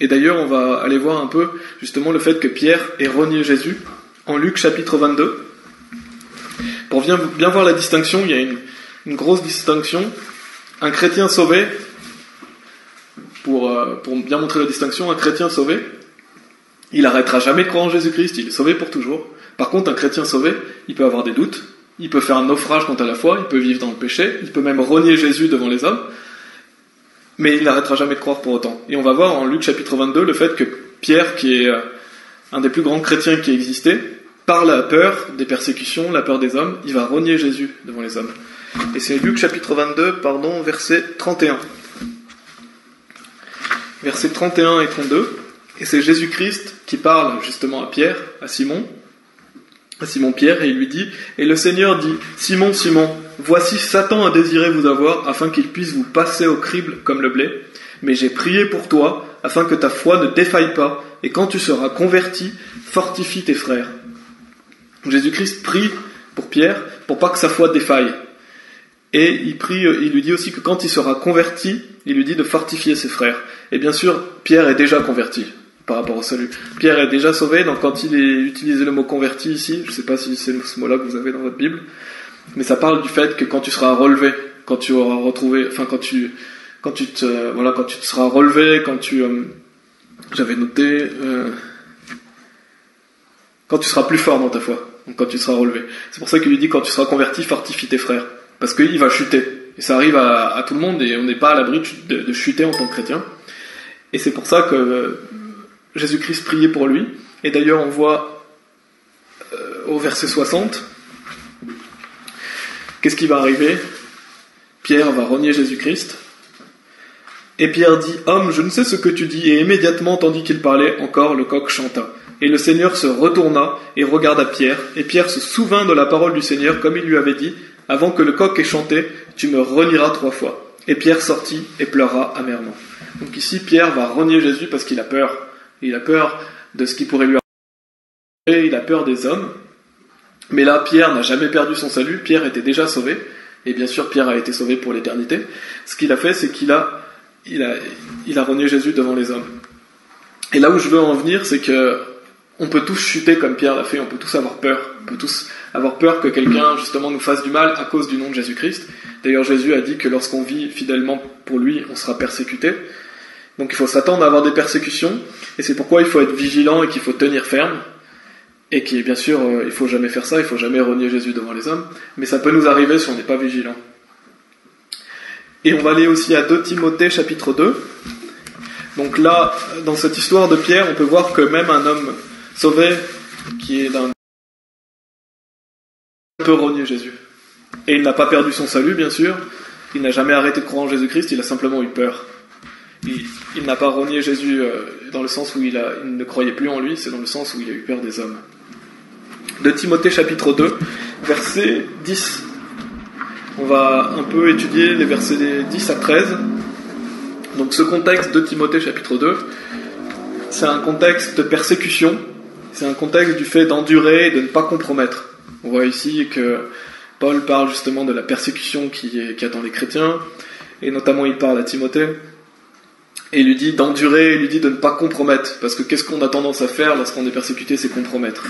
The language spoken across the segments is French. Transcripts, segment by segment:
Et d'ailleurs, on va aller voir un peu justement le fait que Pierre ait renié Jésus en Luc chapitre 22. Pour bien voir la distinction, il y a une grosse distinction. Un chrétien sauvé, pour bien montrer la distinction, un chrétien sauvé, il n'arrêtera jamais de croire en Jésus-Christ, il est sauvé pour toujours. Par contre, un chrétien sauvé, il peut avoir des doutes, il peut faire un naufrage quant à la foi, il peut vivre dans le péché, il peut même renier Jésus devant les hommes, mais il n'arrêtera jamais de croire pour autant. Et on va voir en Luc chapitre 22 le fait que Pierre, qui est un des plus grands chrétiens qui a existé, par la peur des persécutions, la peur des hommes, il va renier Jésus devant les hommes. Et c'est Luc chapitre 22, verset 31. Versets 31 et 32. Et c'est Jésus-Christ qui parle justement à Pierre, à Simon Pierre, et il lui dit, et le Seigneur dit, Simon, Simon, voici Satan a désiré vous avoir, afin qu'il puisse vous passer au crible comme le blé, mais j'ai prié pour toi, afin que ta foi ne défaille pas, et quand tu seras converti, fortifie tes frères. Jésus-Christ prie pour Pierre, pour pas que sa foi défaille. Et il lui dit aussi que quand il sera converti, il lui dit de fortifier ses frères. Et bien sûr, Pierre est déjà converti par rapport au salut. Pierre est déjà sauvé, donc quand il est utilisé le mot converti ici, je ne sais pas si c'est ce mot-là que vous avez dans votre Bible, mais ça parle du fait que quand tu seras relevé, quand tu auras retrouvé, enfin quand tu te seras relevé, j'avais noté, quand tu seras plus fort dans ta foi, donc quand tu seras relevé. C'est pour ça qu'il lui dit quand tu seras converti, fortifie tes frères, parce qu'il va chuter. Et ça arrive à tout le monde et on n'est pas à l'abri de chuter en tant que chrétien. Et c'est pour ça que Jésus-Christ priait pour lui. Et d'ailleurs, on voit au verset 60, qu'est-ce qui va arriver ? Pierre va renier Jésus-Christ. Et Pierre dit, « Homme, je ne sais ce que tu dis. » Et immédiatement, tandis qu'il parlait, encore le coq chanta. Et le Seigneur se retourna et regarda Pierre. Et Pierre se souvint de la parole du Seigneur, comme il lui avait dit, « Avant que le coq ait chanté, tu me renieras 3 fois. » Et Pierre sortit et pleura amèrement. Donc ici, Pierre va renier Jésus parce qu'il a peur. Il a peur de ce qui pourrait lui arriver. Il a peur des hommes. Mais là, Pierre n'a jamais perdu son salut. Pierre était déjà sauvé. Et bien sûr, Pierre a été sauvé pour l'éternité. Ce qu'il a fait, c'est qu'il a renié Jésus devant les hommes. Et là où je veux en venir, c'est que on peut tous chuter comme Pierre l'a fait. On peut tous avoir peur. On peut tous avoir peur que quelqu'un, justement, nous fasse du mal à cause du nom de Jésus-Christ. D'ailleurs, Jésus a dit que lorsqu'on vit fidèlement pour lui, on sera persécuté. Donc il faut s'attendre à avoir des persécutions, et c'est pourquoi il faut être vigilant et qu'il faut tenir ferme, et qui bien sûr, il faut jamais faire ça, il faut jamais renier Jésus devant les hommes, mais ça peut nous arriver si on n'est pas vigilant. Et on va aller aussi à 2 Timothée chapitre 2. Donc là, dans cette histoire de Pierre, on peut voir que même un homme sauvé, qui est d'un peut renier Jésus. Et il n'a pas perdu son salut, bien sûr, il n'a jamais arrêté de croire en Jésus-Christ, il a simplement eu peur. Il n'a pas renié Jésus dans le sens où il ne croyait plus en lui, c'est dans le sens où il a eu peur des hommes. De Timothée chapitre 2, verset 10. On va un peu étudier les versets 10 à 13. Donc ce contexte de Timothée chapitre 2, c'est un contexte de persécution, c'est un contexte du fait d'endurer et de ne pas compromettre. On voit ici que Paul parle justement de la persécution qui attend les chrétiens, et notamment il parle à Timothée, et il lui dit d'endurer, il lui dit de ne pas compromettre, parce que qu'est-ce qu'on a tendance à faire lorsqu'on est persécuté, c'est compromettre,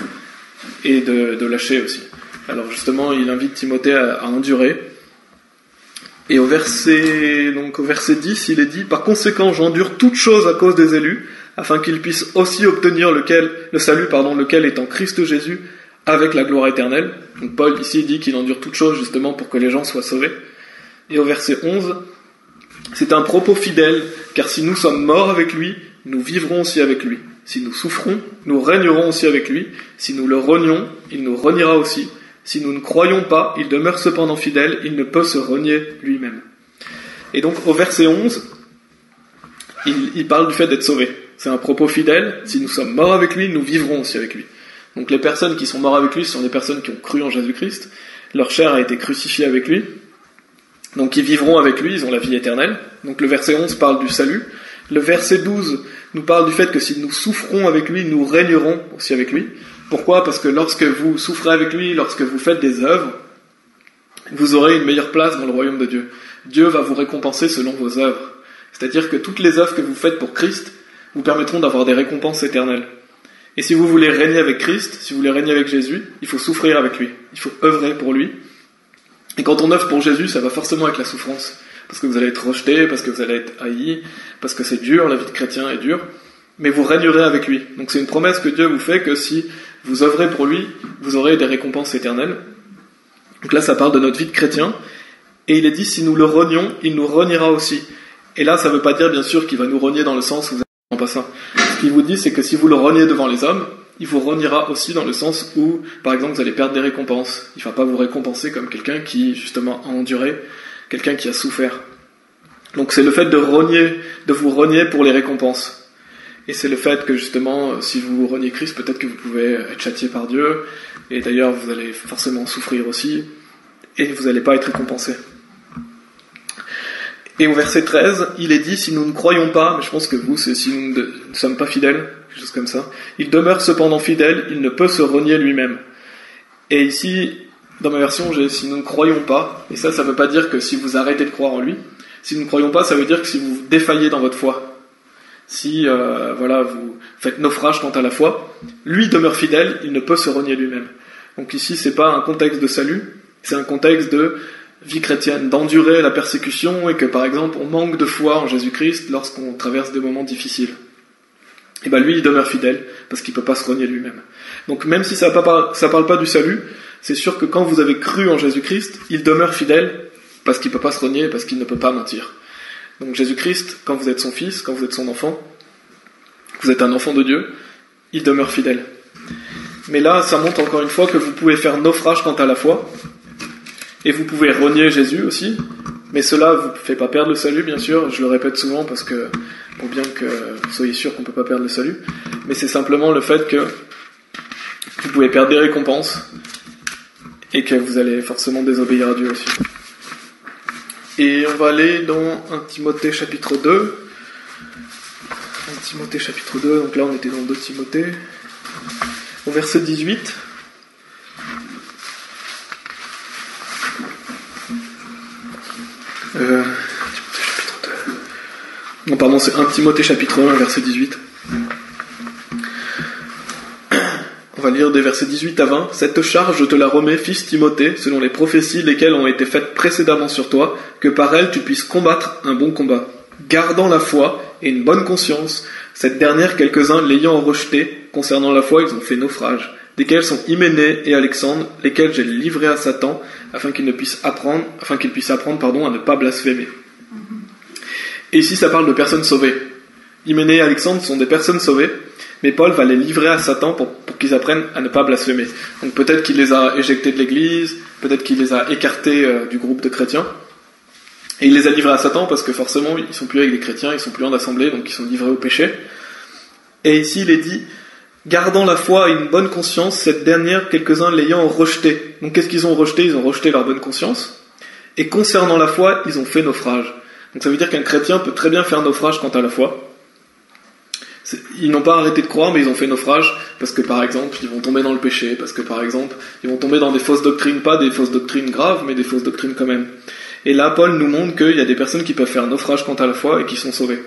et de lâcher aussi. Alors justement, il invite Timothée à endurer, et au verset 10, il est dit, « Par conséquent, j'endure toute chose à cause des élus, afin qu'ils puissent aussi obtenir le salut, lequel est en Christ Jésus, avec la gloire éternelle. » Donc Paul ici dit qu'il endure toute chose justement pour que les gens soient sauvés. Et au verset 11, c'est un propos fidèle, car si nous sommes morts avec lui, nous vivrons aussi avec lui. Si nous souffrons, nous régnerons aussi avec lui. Si nous le renions, il nous reniera aussi. Si nous ne croyons pas, il demeure cependant fidèle, il ne peut se renier lui-même. Et donc au verset 11, il parle du fait d'être sauvé. C'est un propos fidèle, si nous sommes morts avec lui, nous vivrons aussi avec lui. Donc les personnes qui sont mortes avec lui, ce sont des personnes qui ont cru en Jésus-Christ. Leur chair a été crucifiée avec lui. Donc ils vivront avec lui, ils ont la vie éternelle. Donc le verset 11 parle du salut. Le verset 12 nous parle du fait que si nous souffrons avec lui, nous régnerons aussi avec lui. Pourquoi ? Parce que lorsque vous souffrez avec lui, lorsque vous faites des œuvres, vous aurez une meilleure place dans le royaume de Dieu. Dieu va vous récompenser selon vos œuvres. C'est-à-dire que toutes les œuvres que vous faites pour Christ, vous permettront d'avoir des récompenses éternelles. Et si vous voulez régner avec Christ, si vous voulez régner avec Jésus, il faut souffrir avec lui, il faut œuvrer pour lui. Et quand on œuvre pour Jésus, ça va forcément avec la souffrance, parce que vous allez être rejeté, parce que vous allez être haï, parce que c'est dur, la vie de chrétien est dure, mais vous régnerez avec lui. Donc c'est une promesse que Dieu vous fait, que si vous œuvrez pour lui, vous aurez des récompenses éternelles. Donc là, ça parle de notre vie de chrétien, et il est dit, si nous le renions, il nous reniera aussi. Et là, ça ne veut pas dire, bien sûr, qu'il va nous renier dans le sens où vous n'avez pas ça. Ce qu'il vous dit, c'est que si vous le reniez devant les hommes, il vous reniera aussi dans le sens où, par exemple, vous allez perdre des récompenses. Il ne va pas vous récompenser comme quelqu'un qui, justement, a enduré, quelqu'un qui a souffert. Donc c'est le fait de vous renier pour les récompenses. Et c'est le fait que, justement, si vous reniez Christ, peut-être que vous pouvez être châtié par Dieu, et d'ailleurs, vous allez forcément souffrir aussi, et vous n'allez pas être récompensé. Et au verset 13, il est dit, si nous ne croyons pas, mais je pense que vous, c'est si nous ne sommes pas fidèles, quelque chose comme ça, il demeure cependant fidèle, il ne peut se renier lui-même. Et ici, dans ma version, j'ai si nous ne croyons pas, et ça ne veut pas dire que si vous arrêtez de croire en lui, si nous ne croyons pas, ça veut dire que si vous défaillez dans votre foi, si vous faites naufrage quant à la foi, lui demeure fidèle, il ne peut se renier lui-même. Donc ici, c'est pas un contexte de salut, c'est un contexte de vie chrétienne, d'endurer la persécution et que par exemple on manque de foi en Jésus-Christ lorsqu'on traverse des moments difficiles. Et lui il demeure fidèle parce qu'il ne peut pas se renier lui-même. Donc même si ça parle pas du salut, c'est sûr que quand vous avez cru en Jésus-Christ, il demeure fidèle parce qu'il ne peut pas se renier, parce qu'il ne peut pas mentir. Donc Jésus-Christ, quand vous êtes son fils, quand vous êtes son enfant, vous êtes un enfant de Dieu, il demeure fidèle. Mais là, ça montre encore une fois que vous pouvez faire naufrage quant à la foi, et vous pouvez renier Jésus aussi, mais cela ne vous fait pas perdre le salut, bien sûr, je le répète souvent pour bien que vous soyez sûr qu'on ne peut pas perdre le salut, mais c'est simplement le fait que vous pouvez perdre des récompenses, et que vous allez forcément désobéir à Dieu aussi. Et on va aller dans 1 Timothée chapitre 2. 1 Timothée chapitre 2, donc là on était dans 2 Timothée. Au verset 18. Non, pardon, c'est 1 Timothée chapitre 1, verset 18. On va lire des versets 18 à 20. « Cette charge, je te la remets, fils Timothée, selon les prophéties lesquelles ont été faites précédemment sur toi, que par elles tu puisses combattre un bon combat, gardant la foi et une bonne conscience. Cette dernière, quelques-uns l'ayant rejetée, concernant la foi, ils ont fait naufrage, desquels sont Hyménée et Alexandre, lesquels j'ai livrés à Satan, afin qu'il puisse apprendre à ne pas blasphémer. » Et ici, ça parle de personnes sauvées. Hyménée et Alexandre sont des personnes sauvées, mais Paul va les livrer à Satan pour qu'ils apprennent à ne pas blasphémer. Donc peut-être qu'il les a éjectés de l'église, peut-être qu'il les a écartés du groupe de chrétiens, et il les a livrés à Satan parce que forcément ils sont plus avec les chrétiens, ils sont plus en assemblée, donc ils sont livrés au péché. Et ici il est dit, gardant la foi et une bonne conscience, cette dernière, quelques-uns l'ayant rejetée. Donc qu'est-ce qu'ils ont rejeté ? Ils ont rejeté leur bonne conscience, et concernant la foi, ils ont fait naufrage. Donc ça veut dire qu'un chrétien peut très bien faire naufrage quant à la foi. Ils n'ont pas arrêté de croire, mais ils ont fait naufrage parce que par exemple ils vont tomber dans le péché, parce que par exemple ils vont tomber dans des fausses doctrines, pas des fausses doctrines graves, mais des fausses doctrines quand même. Et là Paul nous montre qu'il y a des personnes qui peuvent faire naufrage quant à la foi et qui sont sauvées.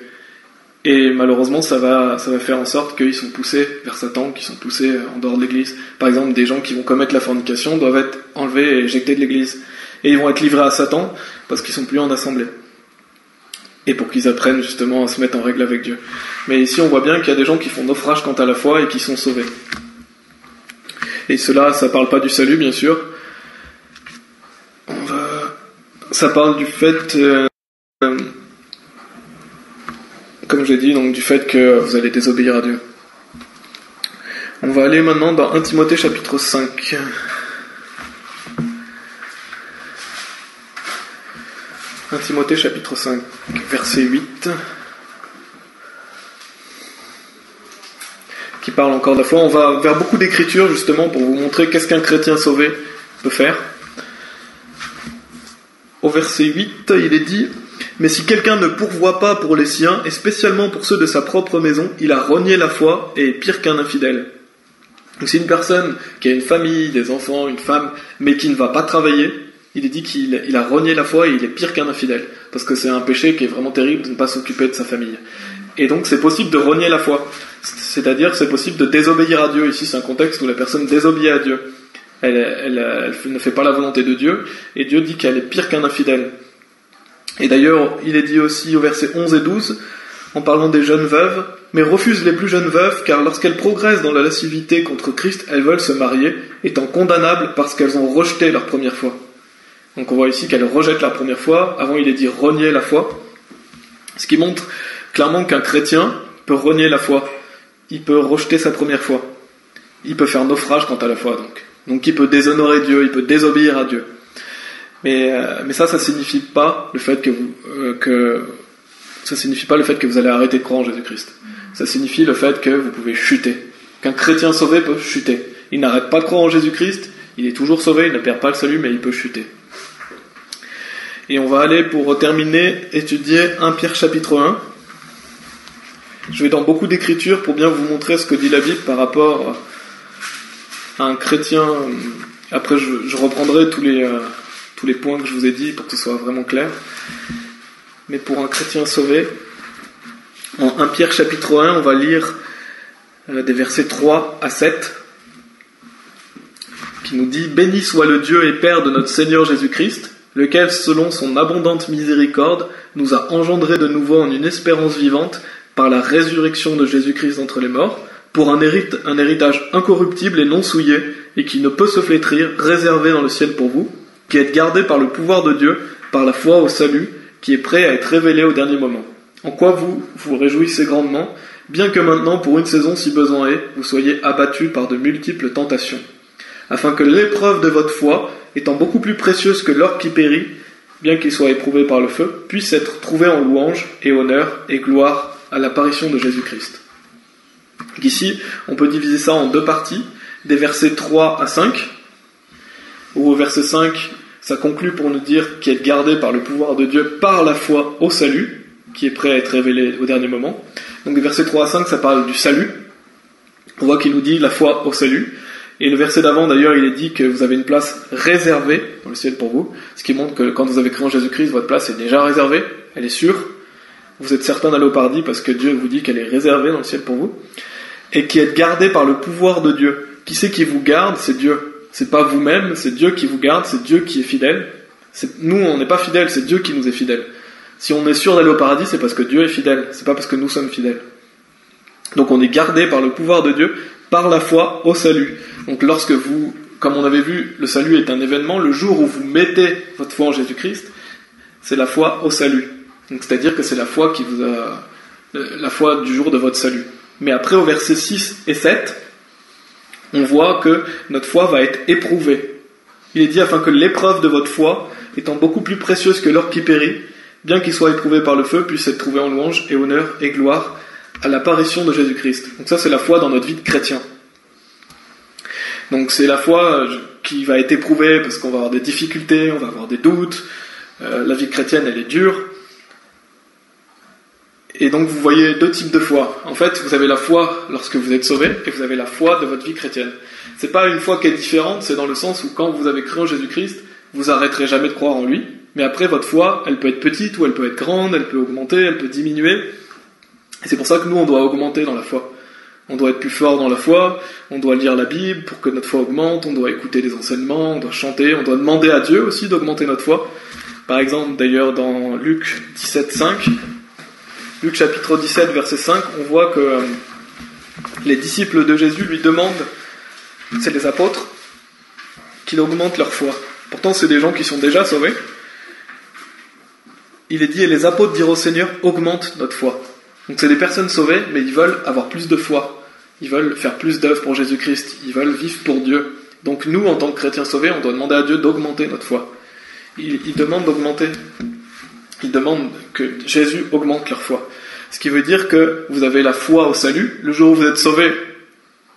Et malheureusement ça va faire en sorte qu'ils sont poussés vers Satan, qu'ils sont poussés en dehors de l'église. Par exemple des gens qui vont commettre la fornication doivent être enlevés et éjectés de l'église. Et ils vont être livrés à Satan parce qu'ils sont plus en assemblée. Et pour qu'ils apprennent justement à se mettre en règle avec Dieu. Mais ici on voit bien qu'il y a des gens qui font naufrage quant à la foi et qui sont sauvés. Et cela, ça parle pas du salut bien sûr. Ça parle du fait, comme j'ai dit, donc du fait que vous allez désobéir à Dieu. On va aller maintenant dans 1 Timothée chapitre 5. 1 Timothée chapitre 5, verset 8, qui parle encore de la foi. On va vers beaucoup d'écritures justement pour vous montrer qu'est-ce qu'un chrétien sauvé peut faire. Au verset 8, il est dit « Mais si quelqu'un ne pourvoit pas pour les siens, et spécialement pour ceux de sa propre maison, il a renié la foi et est pire qu'un infidèle. » Donc c'est une personne qui a une famille, des enfants, une femme, mais qui ne va pas travailler. Il est dit qu'il a renié la foi et il est pire qu'un infidèle. Parce que c'est un péché qui est vraiment terrible de ne pas s'occuper de sa famille. Et donc c'est possible de renier la foi. C'est-à-dire c'est possible de désobéir à Dieu. Ici c'est un contexte où la personne désobéit à Dieu. Elle ne fait pas la volonté de Dieu, et Dieu dit qu'elle est pire qu'un infidèle. Et d'ailleurs, il est dit aussi au verset 11 et 12, en parlant des jeunes veuves, « Mais refuse les plus jeunes veuves, car lorsqu'elles progressent dans la lascivité contre Christ, elles veulent se marier, étant condamnables parce qu'elles ont rejeté leur première foi. » Donc on voit ici qu'elles rejettent leur première foi. Avant, il est dit « renier la foi », ce qui montre clairement qu'un chrétien peut renier la foi. Il peut rejeter sa première foi. Il peut faire naufrage quant à la foi, donc il peut déshonorer Dieu, il peut désobéir à Dieu. Mais ça signifie pas le fait ça signifie pas le fait que vous allez arrêter de croire en Jésus-Christ. Ça signifie le fait que vous pouvez chuter. Qu'un chrétien sauvé peut chuter. Il n'arrête pas de croire en Jésus-Christ, il est toujours sauvé, il ne perd pas le salut, mais il peut chuter. Et on va aller, pour terminer, étudier 1 Pierre chapitre 1. Je vais dans beaucoup d'écritures pour bien vous montrer ce que dit la Bible par rapport à un chrétien. Après je reprendrai tous les points que je vous ai dit pour que ce soit vraiment clair. Mais pour un chrétien sauvé, en 1 Pierre chapitre 1, on va lire des versets 3 à 7, qui nous dit « Béni soit le Dieu et Père de notre Seigneur Jésus-Christ, lequel, selon son abondante miséricorde, nous a engendrés de nouveau en une espérance vivante par la résurrection de Jésus-Christ d'entre les morts, pour un héritage incorruptible et non souillé, et qui ne peut se flétrir, réservé dans le ciel pour vous, qui êtes gardés par le pouvoir de Dieu, par la foi au salut, qui est prêt à être révélé au dernier moment. En quoi vous vous réjouissez grandement, bien que maintenant, pour une saison si besoin est, vous soyez abattus par de multiples tentations, afin que l'épreuve de votre foi, étant beaucoup plus précieuse que l'or qui périt, bien qu'il soit éprouvé par le feu, puisse être trouvée en louange et honneur et gloire à l'apparition de Jésus-Christ. Ici, on peut diviser ça en deux parties, des versets 3 à 5, où au verset 5, ça conclut pour nous dire qu'il est gardé par le pouvoir de Dieu par la foi au salut, qui est prêt à être révélé au dernier moment. Donc, des versets 3 à 5, ça parle du salut. On voit qu'il nous dit la foi au salut. Et le verset d'avant, d'ailleurs, il est dit que vous avez une place réservée dans le ciel pour vous, ce qui montre que quand vous avez cru en Jésus-Christ, votre place est déjà réservée, elle est sûre. Vous êtes certain d'aller au paradis parce que Dieu vous dit qu'elle est réservée dans le ciel pour vous. Et qui est gardé par le pouvoir de Dieu. Qui c'est qui vous garde? C'est Dieu. C'est pas vous-même, c'est Dieu qui vous garde, c'est Dieu qui est fidèle. Nous, on n'est pas fidèles, c'est Dieu qui nous est fidèle. Si on est sûr d'aller au paradis, c'est parce que Dieu est fidèle, c'est pas parce que nous sommes fidèles. Donc on est gardé par le pouvoir de Dieu, par la foi au salut. Donc lorsque vous, comme on avait vu, le salut est un événement, le jour où vous mettez votre foi en Jésus-Christ, c'est la foi au salut. Donc c'est-à-dire que c'est la foi qui vous a, la foi du jour de votre salut. Mais après, au verset 6 et 7, on voit que notre foi va être éprouvée. Il est dit afin que l'épreuve de votre foi, étant beaucoup plus précieuse que l'or qui périt, bien qu'il soit éprouvé par le feu, puisse être trouvé en louange et honneur et gloire à l'apparition de Jésus-Christ. Donc ça, c'est la foi dans notre vie de chrétien. Donc c'est la foi qui va être éprouvée parce qu'on va avoir des difficultés, on va avoir des doutes, la vie chrétienne, elle est dure. Et donc vous voyez deux types de foi. En fait, vous avez la foi lorsque vous êtes sauvé, et vous avez la foi de votre vie chrétienne. C'est pas une foi qui est différente, c'est dans le sens où quand vous avez cru en Jésus-Christ, vous arrêterez jamais de croire en lui, mais après votre foi, elle peut être petite ou elle peut être grande, elle peut augmenter, elle peut diminuer. Et c'est pour ça que nous, on doit augmenter dans la foi. On doit être plus fort dans la foi, on doit lire la Bible pour que notre foi augmente, on doit écouter des enseignements, on doit chanter, on doit demander à Dieu aussi d'augmenter notre foi. Par exemple, d'ailleurs, dans Luc 17:5, Luc chapitre 17, verset 5, on voit que les disciples de Jésus lui demandent, c'est les apôtres, qu'il augmente leur foi. Pourtant, c'est des gens qui sont déjà sauvés. Il est dit, et les apôtres dirent au Seigneur, augmente notre foi. Donc c'est des personnes sauvées, mais ils veulent avoir plus de foi. Ils veulent faire plus d'œuvres pour Jésus-Christ. Ils veulent vivre pour Dieu. Donc nous, en tant que chrétiens sauvés, on doit demander à Dieu d'augmenter notre foi. Il demande d'augmenter. Il demande que Jésus augmente leur foi. Ce qui veut dire que vous avez la foi au salut. Le jour où vous êtes sauvés,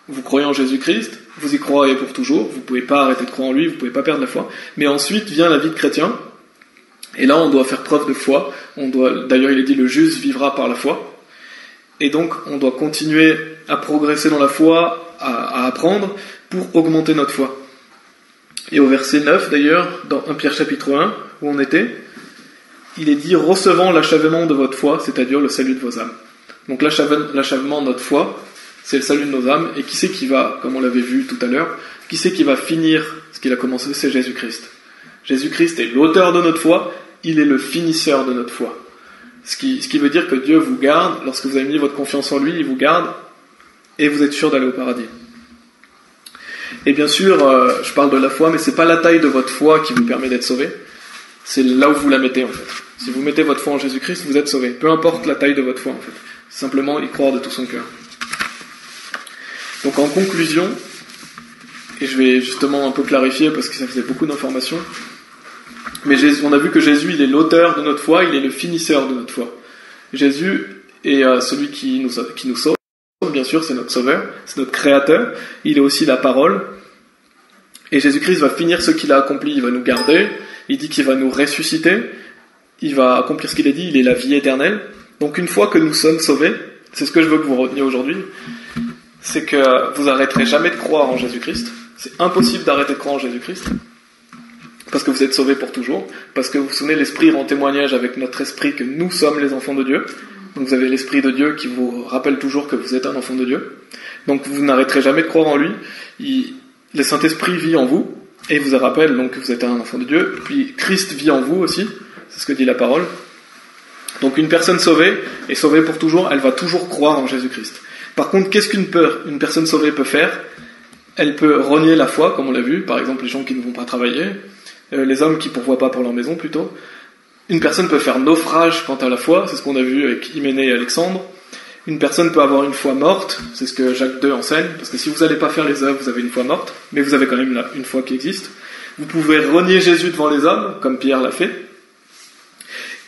vous croyez en Jésus-Christ, vous y croyez pour toujours. Vous ne pouvez pas arrêter de croire en lui, vous ne pouvez pas perdre la foi. Mais ensuite vient la vie de chrétien. Et là, on doit faire preuve de foi. D'ailleurs, il est dit, le juste vivra par la foi. Et donc, on doit continuer à progresser dans la foi, à apprendre, pour augmenter notre foi. Et au verset 9, d'ailleurs, dans 1 Pierre chapitre 1, où on était, il est dit « Recevant l'achèvement de votre foi, c'est-à-dire le salut de vos âmes ». Donc l'achèvement de notre foi, c'est le salut de nos âmes, et qui c'est qui va, comme on l'avait vu tout à l'heure, qui c'est qui va finir ce qu'il a commencé? C'est Jésus-Christ. Jésus-Christ est l'auteur de notre foi, il est le finisseur de notre foi. Ce qui veut dire que Dieu vous garde, lorsque vous avez mis votre confiance en lui, il vous garde, et vous êtes sûr d'aller au paradis. Et bien sûr, je parle de la foi, mais c'est pas la taille de votre foi qui vous permet d'être sauvé, c'est là où vous la mettez en fait. Si vous mettez votre foi en Jésus-Christ, vous êtes sauvé. Peu importe la taille de votre foi en fait. Simplement y croire de tout son cœur. Donc en conclusion, et je vais justement un peu clarifier parce que ça faisait beaucoup d'informations, mais on a vu que Jésus, il est l'auteur de notre foi, il est le finisseur de notre foi. Jésus est celui qui nous sauve, bien sûr, c'est notre sauveur, c'est notre créateur, il est aussi la parole, et Jésus-Christ va finir ce qu'il a accompli, il va nous garder, il dit qu'il va nous ressusciter, il va accomplir ce qu'il a dit, il est la vie éternelle. Donc une fois que nous sommes sauvés, c'est ce que je veux que vous reteniez aujourd'hui, c'est que vous n'arrêterez jamais de croire en Jésus-Christ. C'est impossible d'arrêter de croire en Jésus-Christ, parce que vous êtes sauvés pour toujours, parce que vous vous souvenez, l'Esprit rend témoignage avec notre esprit que nous sommes les enfants de Dieu. Donc vous avez l'Esprit de Dieu qui vous rappelle toujours que vous êtes un enfant de Dieu. Donc vous n'arrêterez jamais de croire en lui. Le Saint-Esprit vit en vous, et vous rappelle donc que vous êtes un enfant de Dieu. Puis Christ vit en vous aussi, c'est ce que dit la parole. Donc une personne sauvée est sauvée pour toujours, elle va toujours croire en Jésus-Christ. Par contre, qu'est-ce qu'une personne sauvée peut faire? Elle peut renier la foi, comme on l'a vu, par exemple les gens qui ne vont pas travailler, les hommes qui ne pourvoient pas pour leur maison plutôt. Une personne peut faire naufrage quant à la foi, c'est ce qu'on a vu avec Hyménée et Alexandre. Une personne peut avoir une foi morte, c'est ce que Jacques II enseigne, parce que si vous n'allez pas faire les œuvres, vous avez une foi morte, mais vous avez quand même une foi qui existe. Vous pouvez renier Jésus devant les hommes, comme Pierre l'a fait,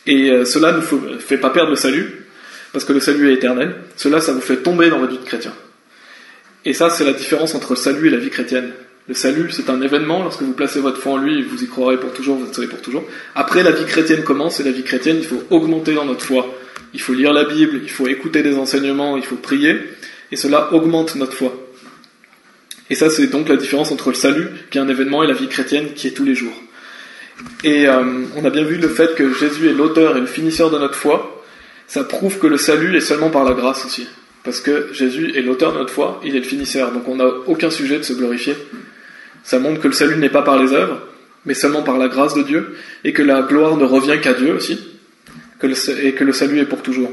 et cela ne vous fait pas perdre le salut, parce que le salut est éternel. Cela, ça vous fait tomber dans votre vie de chrétien. Et ça, c'est la différence entre le salut et la vie chrétienne. Le salut, c'est un événement, lorsque vous placez votre foi en lui, vous y croirez pour toujours, vous êtes sauvés pour toujours. Après, la vie chrétienne commence, et la vie chrétienne, il faut augmenter dans notre foi. Il faut lire la Bible, il faut écouter des enseignements, il faut prier, et cela augmente notre foi. Et ça, c'est donc la différence entre le salut, qui est un événement, et la vie chrétienne, qui est tous les jours. Et on a bien vu le fait que Jésus est l'auteur et le finisseur de notre foi. Ça prouve que le salut est seulement par la grâce aussi. Parce que Jésus est l'auteur de notre foi, il est le finisseur. Donc on n'a aucun sujet de se glorifier. Ça montre que le salut n'est pas par les œuvres, mais seulement par la grâce de Dieu, et que la gloire ne revient qu'à Dieu aussi, et que le salut est pour toujours.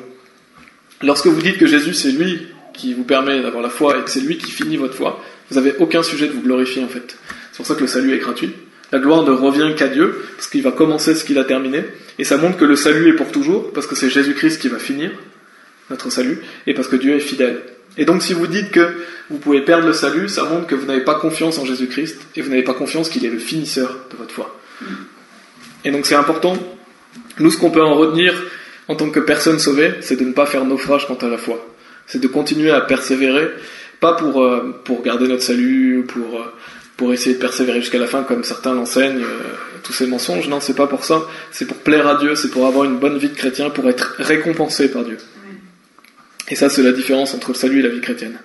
Lorsque vous dites que Jésus c'est lui qui vous permet d'avoir la foi et que c'est lui qui finit votre foi, vous n'avez aucun sujet de vous glorifier en fait. C'est pour ça que le salut est gratuit. La gloire ne revient qu'à Dieu, parce qu'il va commencer ce qu'il a terminé, et ça montre que le salut est pour toujours, parce que c'est Jésus-Christ qui va finir notre salut, et parce que Dieu est fidèle. Et donc si vous dites que vous pouvez perdre le salut, ça montre que vous n'avez pas confiance en Jésus-Christ, et vous n'avez pas confiance qu'il est le finisseur de votre foi. Et donc c'est important. Nous, ce qu'on peut en retenir en tant que personne sauvée, c'est de ne pas faire naufrage quant à la foi. C'est de continuer à persévérer, pas pour garder notre salut, pour essayer de persévérer jusqu'à la fin, comme certains l'enseignent, tous ces mensonges. Non, c'est pas pour ça. C'est pour plaire à Dieu, c'est pour avoir une bonne vie de chrétien, pour être récompensé par Dieu. Et ça, c'est la différence entre le salut et la vie chrétienne.